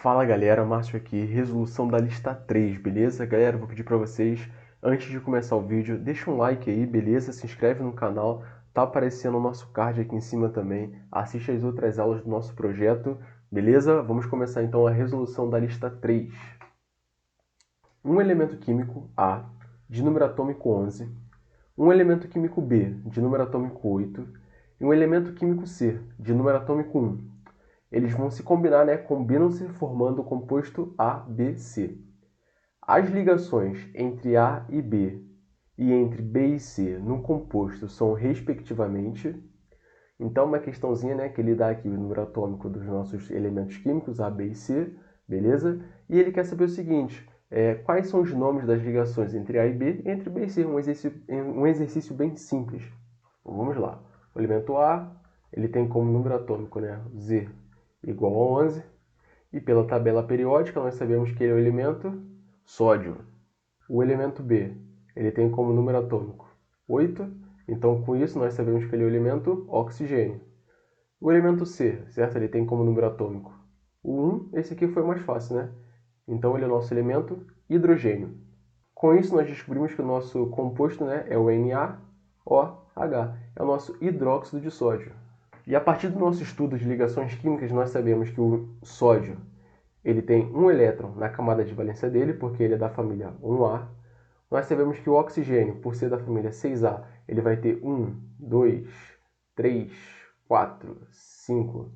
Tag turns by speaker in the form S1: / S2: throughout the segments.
S1: Fala galera, Márcio aqui, resolução da lista 3, beleza? Galera, vou pedir para vocês, antes de começar o vídeo, deixa um like aí, beleza? Se inscreve no canal, tá aparecendo o nosso card aqui em cima também, assiste as outras aulas do nosso projeto, beleza? Vamos começar então a resolução da lista 3. Um elemento químico A, de número atômico 11, um elemento químico B, de número atômico 8, e um elemento químico C, de número atômico 1. Eles vão se combinar, né? Combinam-se formando o composto ABC. As ligações entre A e B e entre B e C no composto são respectivamente. Então, uma questãozinha, né, que ele dá aqui o número atômico dos nossos elementos químicos, A, B e C, beleza? E ele quer saber o seguinte, quais são os nomes das ligações entre A e B e entre B e C? Um exercício bem simples. Então, vamos lá. O elemento A, ele tem como número atômico, né, Z igual a 11. E pela tabela periódica, nós sabemos que ele é o elemento sódio. O elemento B, ele tem como número atômico 8. Então, com isso, nós sabemos que ele é o elemento oxigênio. O elemento C, certo? Ele tem como número atômico o 1. Esse aqui foi mais fácil, né? Então, ele é o nosso elemento hidrogênio. Com isso, nós descobrimos que o nosso composto, né, é o NaOH. É o nosso hidróxido de sódio. E a partir do nosso estudo de ligações químicas, nós sabemos que o sódio ele tem um elétron na camada de valência dele, porque ele é da família 1A. Nós sabemos que o oxigênio, por ser da família 6A, ele vai ter 1, 2, 3, 4, 5,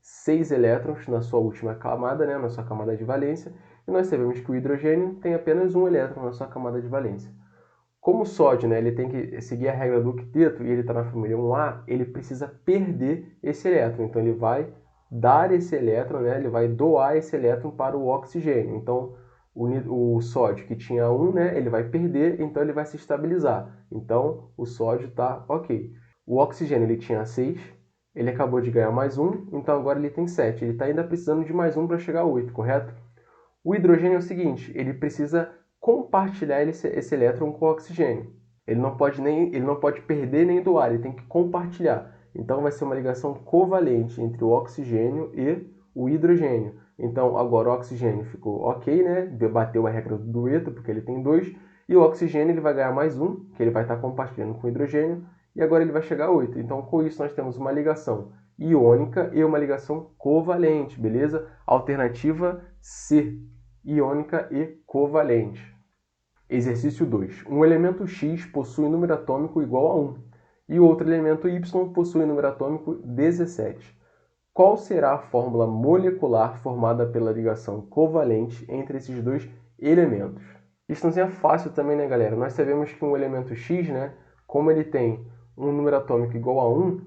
S1: 6 elétrons na sua última camada, né, na sua camada de valência. E nós sabemos que o hidrogênio tem apenas um elétron na sua camada de valência. Como o sódio, né, ele tem que seguir a regra do octeto e ele está na família 1A, ele precisa perder esse elétron. Então, ele vai dar esse elétron, né, ele vai doar esse elétron para o oxigênio. Então, o sódio que tinha 1, né, ele vai perder, então ele vai se estabilizar. Então, o sódio está ok. O oxigênio ele tinha 6, ele acabou de ganhar mais 1, então agora ele tem 7. Ele está ainda precisando de mais 1 para chegar a 8, correto? O hidrogênio é o seguinte, ele precisa compartilhar esse elétron com o oxigênio. Ele não pode perder nem doar, ele tem que compartilhar. Então vai ser uma ligação covalente entre o oxigênio e o hidrogênio. Então agora o oxigênio ficou ok, né? Bateu a regra do dueto, porque ele tem 2. E o oxigênio ele vai ganhar mais 1, que ele vai estar compartilhando com o hidrogênio. E agora ele vai chegar a 8. Então com isso nós temos uma ligação iônica e uma ligação covalente, beleza? Alternativa C, iônica e covalente. Exercício 2. Um elemento X possui número atômico igual a 1 e o outro elemento Y possui número atômico 17. Qual será a fórmula molecular formada pela ligação covalente entre esses dois elementos? Questãozinha fácil também, né, galera? Nós sabemos que um elemento X, né, como ele tem um número atômico igual a 1,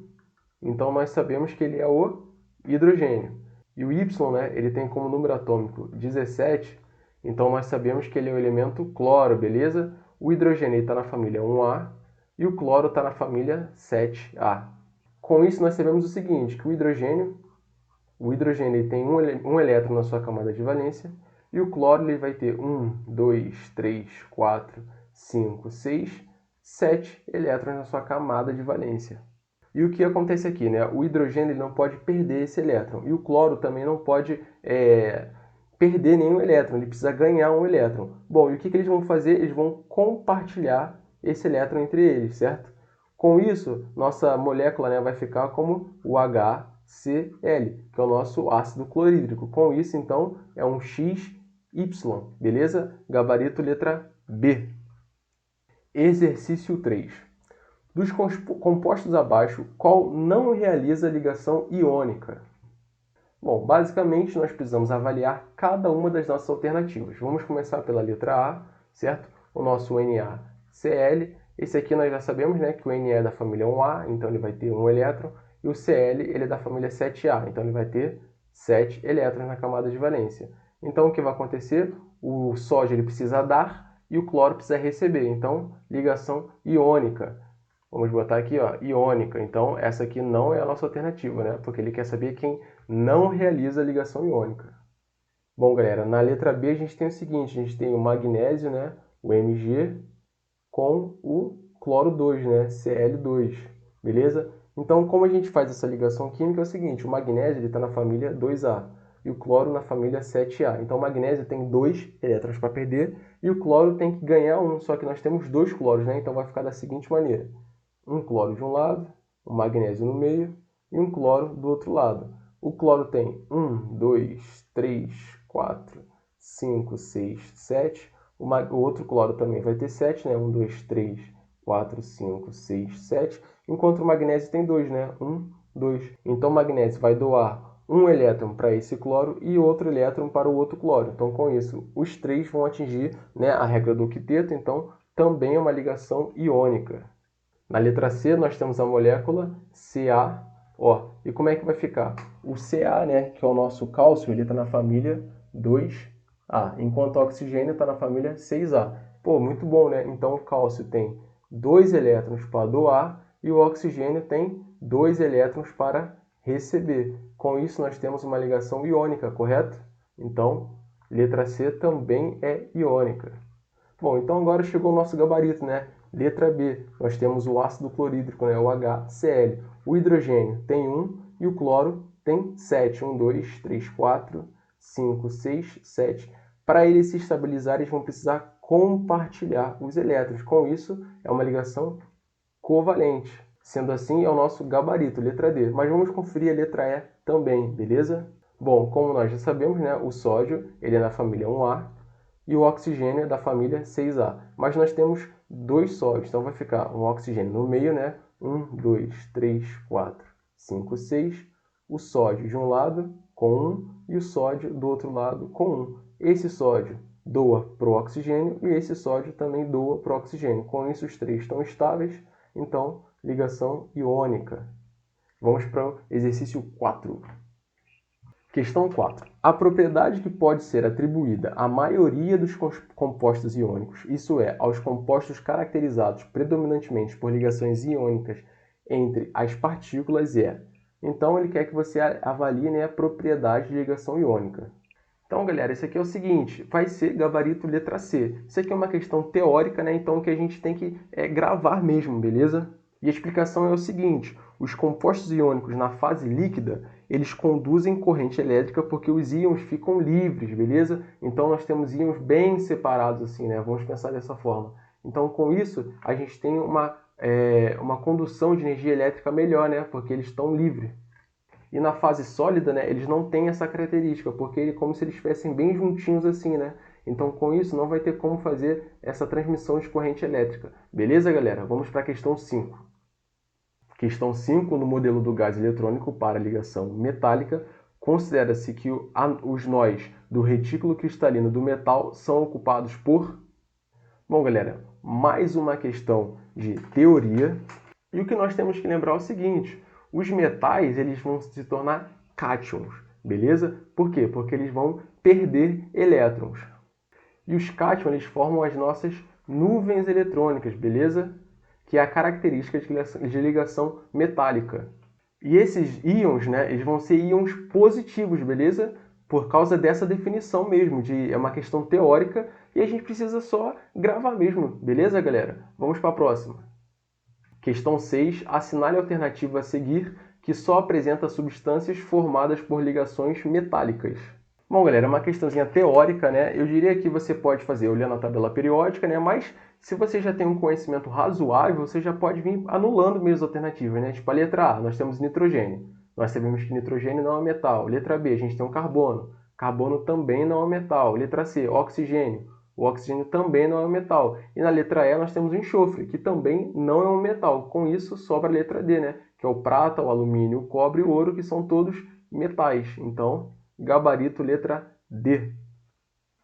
S1: então nós sabemos que ele é o hidrogênio. E o Y, né, ele tem como número atômico 17, então nós sabemos que ele é o elemento cloro, beleza? O hidrogênio está na família 1A e o cloro está na família 7A. Com isso nós sabemos o seguinte, que o hidrogênio ele tem um elétron na sua camada de valência e o cloro ele vai ter 1, 2, 3, 4, 5, 6, 7 elétrons na sua camada de valência. E o que acontece aqui, né? O hidrogênio ele não pode perder esse elétron. E o cloro também não pode perder nenhum elétron. Ele precisa ganhar um elétron. Bom, e o que eles vão fazer? Eles vão compartilhar esse elétron entre eles, certo? Com isso, nossa molécula, né, vai ficar como o HCl, que é o nosso ácido clorídrico. Com isso, então, é um XY, beleza? Gabarito letra B. Exercício 3. Dos compostos abaixo, qual não realiza ligação iônica? Bom, basicamente nós precisamos avaliar cada uma das nossas alternativas. Vamos começar pela letra A, certo? O nosso NaCl. Esse aqui nós já sabemos, né, que o Na é da família 1A, então ele vai ter um elétron. E o Cl ele é da família 7A, então ele vai ter 7 elétrons na camada de valência. Então o que vai acontecer? O sódio ele precisa dar e o cloro precisa receber. Então, ligação iônica. Vamos botar aqui, ó, iônica. Então, essa aqui não é a nossa alternativa, né? Porque ele quer saber quem não realiza a ligação iônica. Bom, galera, na letra B a gente tem o seguinte, a gente tem o magnésio, né? O Mg, com o cloro 2, né? Cl2, beleza? Então, como a gente faz essa ligação química é o seguinte, o magnésio está na família 2A. e o cloro na família 7A. Então o magnésio tem 2 elétrons para perder e o cloro tem que ganhar 1, só que nós temos 2 cloros, né? Então vai ficar da seguinte maneira: um cloro de um lado, um magnésio no meio e um cloro do outro lado. O cloro tem 1, 2, 3, 4, 5, 6, 7. O outro cloro também vai ter 7, né? 1, 2, 3, 4, 5, 6, 7. Enquanto o magnésio tem 2, né? 1, 2. Então o magnésio vai doar um elétron para esse cloro e outro elétron para o outro cloro. Então com isso, os três vão atingir, né, a regra do octeto, então também é uma ligação iônica. Na letra C, nós temos a molécula Ca. Ó, e como é que vai ficar? O Ca, né, que é o nosso cálcio, ele está na família 2A, enquanto o oxigênio está na família 6A. Pô, muito bom, né? Então o cálcio tem 2 elétrons para doar e o oxigênio tem 2 elétrons para receber. Com isso, nós temos uma ligação iônica, correto? Então, letra C também é iônica. Bom, então agora chegou o nosso gabarito, né? Letra B, nós temos o ácido clorídrico, né? O HCl. O hidrogênio tem 1 e o cloro tem 7. 1, 2, 3, 4, 5, 6, 7. Para eles se estabilizarem, eles vão precisar compartilhar os elétrons. Com isso, é uma ligação covalente. Sendo assim, é o nosso gabarito, letra D. Mas vamos conferir a letra E também, beleza? Bom, como nós já sabemos, né? O sódio ele é na família 1A. E o oxigênio é da família 6A. Mas nós temos 2 sódios, então vai ficar um oxigênio no meio, né? 1, 2, 3, 4, 5, 6. O sódio de um lado com 1 e o sódio do outro lado com 1. Esse sódio doa para o oxigênio e esse sódio também doa para o oxigênio. Com isso, os três estão estáveis, então ligação iônica. Vamos para o exercício 4. Questão 4. A propriedade que pode ser atribuída à maioria dos compostos iônicos, isso é, aos compostos caracterizados predominantemente por ligações iônicas entre as partículas é. Então ele quer que você avalie, né, a propriedade de ligação iônica. Então, galera, isso aqui é o seguinte, vai ser gabarito letra C. Isso aqui é uma questão teórica, né, então que a gente tem que gravar mesmo, beleza? E a explicação é o seguinte: os compostos iônicos na fase líquida, eles conduzem corrente elétrica porque os íons ficam livres, beleza? Então nós temos íons bem separados assim, né? Vamos pensar dessa forma. Então com isso a gente tem uma condução de energia elétrica melhor, né? Porque eles estão livres. E na fase sólida, né, eles não têm essa característica, porque é como se eles estivessem bem juntinhos assim, né? Então com isso não vai ter como fazer essa transmissão de corrente elétrica. Beleza, galera? Vamos para a questão 5. Questão 5, no modelo do gás eletrônico para ligação metálica, considera-se que os nós do retículo cristalino do metal são ocupados por... Bom, galera, mais uma questão de teoria. E o que nós temos que lembrar é o seguinte: os metais eles vão se tornar cátions, beleza? Por quê? Porque eles vão perder elétrons. E os cátions eles formam as nossas nuvens eletrônicas, beleza? Que é a característica de ligação metálica. E esses íons, né, eles vão ser íons positivos, beleza? Por causa dessa definição mesmo, é uma questão teórica e a gente precisa só gravar mesmo, beleza, galera? Vamos para a próxima. Questão 6. Assinale a alternativa a seguir que só apresenta substâncias formadas por ligações metálicas. Bom, galera, é uma questãozinha teórica, né? Eu diria que você pode fazer olhando a tabela periódica, né? Mas se você já tem um conhecimento razoável, você já pode vir anulando mesmo as alternativas, né? Tipo a letra A, nós temos nitrogênio. Nós sabemos que nitrogênio não é metal. Letra B, a gente tem um carbono. Carbono também não é metal. Letra C, oxigênio. O oxigênio também não é um metal. E na letra E nós temos o enxofre, que também não é um metal. Com isso, sobra a letra D, né? Que é o prata, o alumínio, o cobre e o ouro, que são todos metais. Então, gabarito letra D.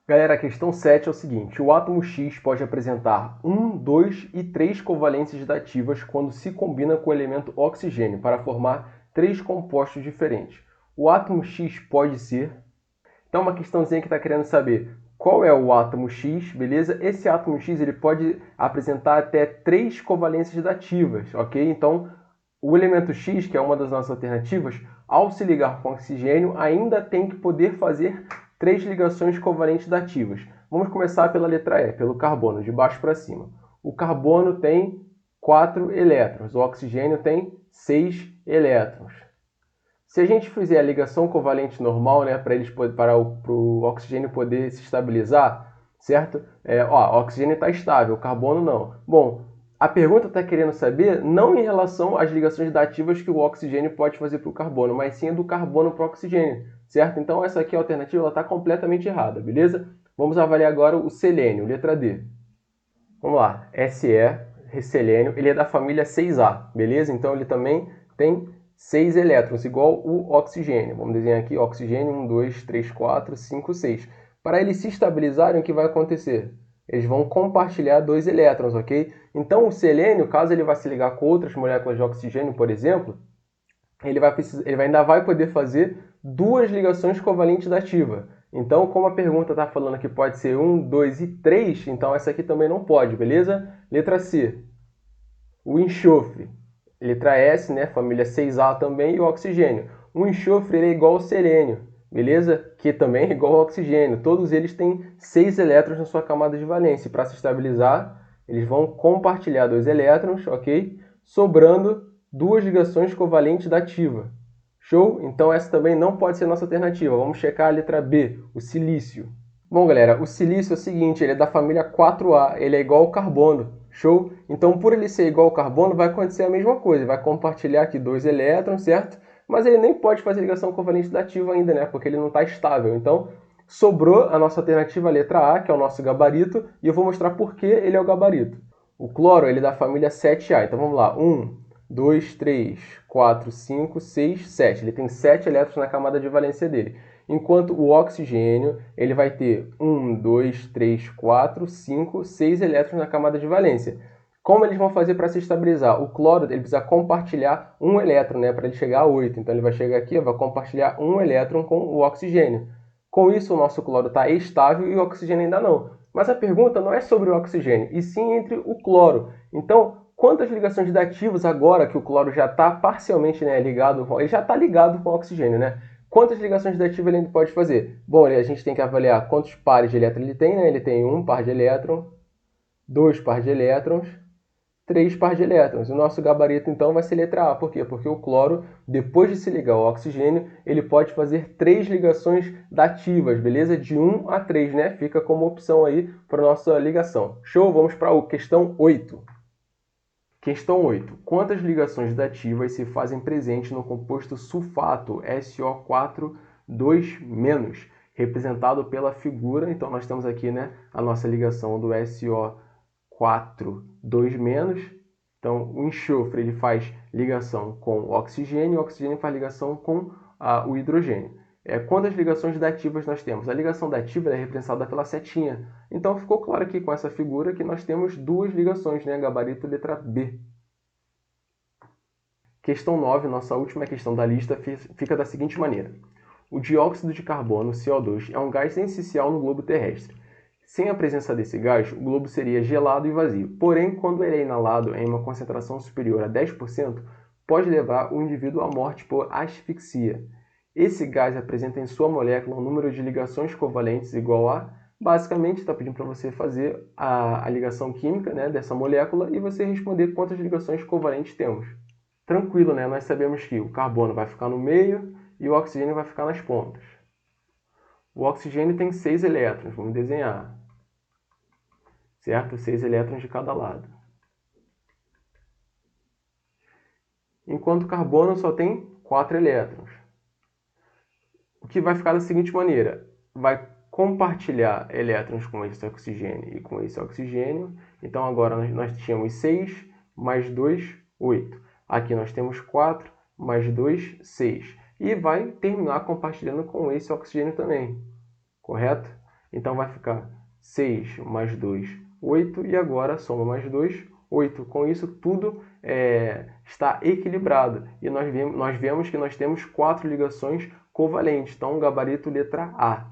S1: Galera, a questão 7 é o seguinte: o átomo X pode apresentar 1, 2 e 3 covalências dativas quando se combina com o elemento oxigênio para formar 3 compostos diferentes. O átomo X pode ser... Então, uma questãozinha que está querendo saber qual é o átomo X, beleza? Esse átomo X ele pode apresentar até 3 covalências dativas, ok? Então, o elemento X, que é uma das nossas alternativas, ao se ligar com oxigênio, ainda tem que poder fazer 3 ligações covalentes dativas. Vamos começar pela letra E, pelo carbono, de baixo para cima. O carbono tem 4 elétrons, o oxigênio tem 6 elétrons. Se a gente fizer a ligação covalente normal, né, para o oxigênio poder se estabilizar, certo? O oxigênio está estável, o carbono não. Bom, a pergunta está querendo saber não em relação às ligações dativas que o oxigênio pode fazer para o carbono, mas sim do carbono para o oxigênio, certo? Então essa aqui, a alternativa, está completamente errada, beleza? Vamos avaliar agora o selênio, letra D. Vamos lá, selênio, ele é da família 6A, beleza? Então ele também tem 6 elétrons, igual o oxigênio. Vamos desenhar aqui oxigênio, 1, 2, 3, 4, 5, 6. Para eles se estabilizarem, o que vai acontecer? Eles vão compartilhar 2 elétrons, ok? Então o selênio, caso ele vá se ligar com outras moléculas de oxigênio, por exemplo, ele ainda vai poder fazer 2 ligações covalentes dativas. Então, como a pergunta está falando que pode ser 1, 2 e 3, então essa aqui também não pode, beleza? Letra C, o enxofre. Letra S, né, família 6A também, e o oxigênio. O enxofre ele é igual ao selênio, beleza? Que também é igual ao oxigênio. Todos eles têm 6 elétrons na sua camada de valência. Para se estabilizar, eles vão compartilhar 2 elétrons, ok? Sobrando 2 ligações covalentes dativa. Show? Então essa também não pode ser nossa alternativa. Vamos checar a letra B, o silício. Bom, galera, o silício é o seguinte, ele é da família 4A, ele é igual ao carbono. Show? Então, por ele ser igual ao carbono, vai acontecer a mesma coisa. Vai compartilhar aqui 2 elétrons, certo? Mas ele nem pode fazer ligação covalente dativa ainda, né? Porque ele não está estável. Então, sobrou a nossa alternativa, a letra A, que é o nosso gabarito. E eu vou mostrar por que ele é o gabarito. O cloro, ele é da família 7A. Então, vamos lá. 1, 2, 3, 4, 5, 6, 7. Ele tem 7 elétrons na camada de valência dele. Enquanto o oxigênio, ele vai ter 1, 2, 3, 4, 5, 6 elétrons na camada de valência. Como eles vão fazer para se estabilizar? O cloro ele precisa compartilhar um elétron, né, para ele chegar a 8. Então ele vai chegar aqui, vai compartilhar um elétron com o oxigênio. Com isso, o nosso cloro está estável e o oxigênio ainda não. Mas a pergunta não é sobre o oxigênio, e sim entre o cloro. Então, quantas ligações dativas agora que o cloro já está parcialmente, né, ligado, ele já está ligado com o oxigênio, né? Quantas ligações dativas ele pode fazer? Bom, a gente tem que avaliar quantos pares de elétrons ele tem, né? Ele tem 1 par de elétrons, 2 par de elétrons, 3 par de elétrons. O nosso gabarito, então, vai ser letra A. Por quê? Porque o cloro, depois de se ligar ao oxigênio, ele pode fazer 3 ligações dativas, beleza? De 1 a 3, né? Fica como opção aí para a nossa ligação. Show? Vamos para a questão 8. Questão 8. Quantas ligações dativas se fazem presente no composto sulfato SO4 2-, representado pela figura? Então, nós temos aqui, né, a nossa ligação do SO4 2-. Então, o enxofre ele faz ligação com o oxigênio faz ligação com o hidrogênio. Quantas ligações dativas nós temos? A ligação dativa é representada pela setinha. Então, ficou claro aqui com essa figura que nós temos 2 ligações, né? Gabarito letra B. Questão 9, nossa última questão da lista, fica da seguinte maneira. O dióxido de carbono, CO2, é um gás essencial no globo terrestre. Sem a presença desse gás, o globo seria gelado e vazio. Porém, quando ele é inalado em uma concentração superior a 10%, pode levar o indivíduo à morte por asfixia. Esse gás apresenta em sua molécula um número de ligações covalentes igual a... Basicamente, está pedindo para você fazer a ligação química, né, dessa molécula e você responder quantas ligações covalentes temos. Tranquilo, né? Nós sabemos que o carbono vai ficar no meio e o oxigênio vai ficar nas pontas. O oxigênio tem 6 elétrons, vamos desenhar. Certo? 6 elétrons de cada lado. Enquanto o carbono só tem 4 elétrons. O que vai ficar da seguinte maneira. Vai compartilhar elétrons com esse oxigênio e com esse oxigênio. Então agora nós tínhamos 6 mais 2, 8. Aqui nós temos 4 mais 2, 6. E vai terminar compartilhando com esse oxigênio também. Correto? Então vai ficar 6 mais 2, 8. E agora soma mais 2, 8. Com isso tudo está equilibrado. E nós vemos que nós temos 4 ligações covalentes. Então gabarito letra A.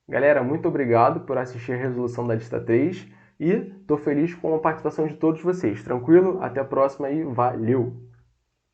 S1: Galera, muito obrigado por assistir a resolução da lista 3. E estou feliz com a participação de todos vocês. Tranquilo? Até a próxima e valeu!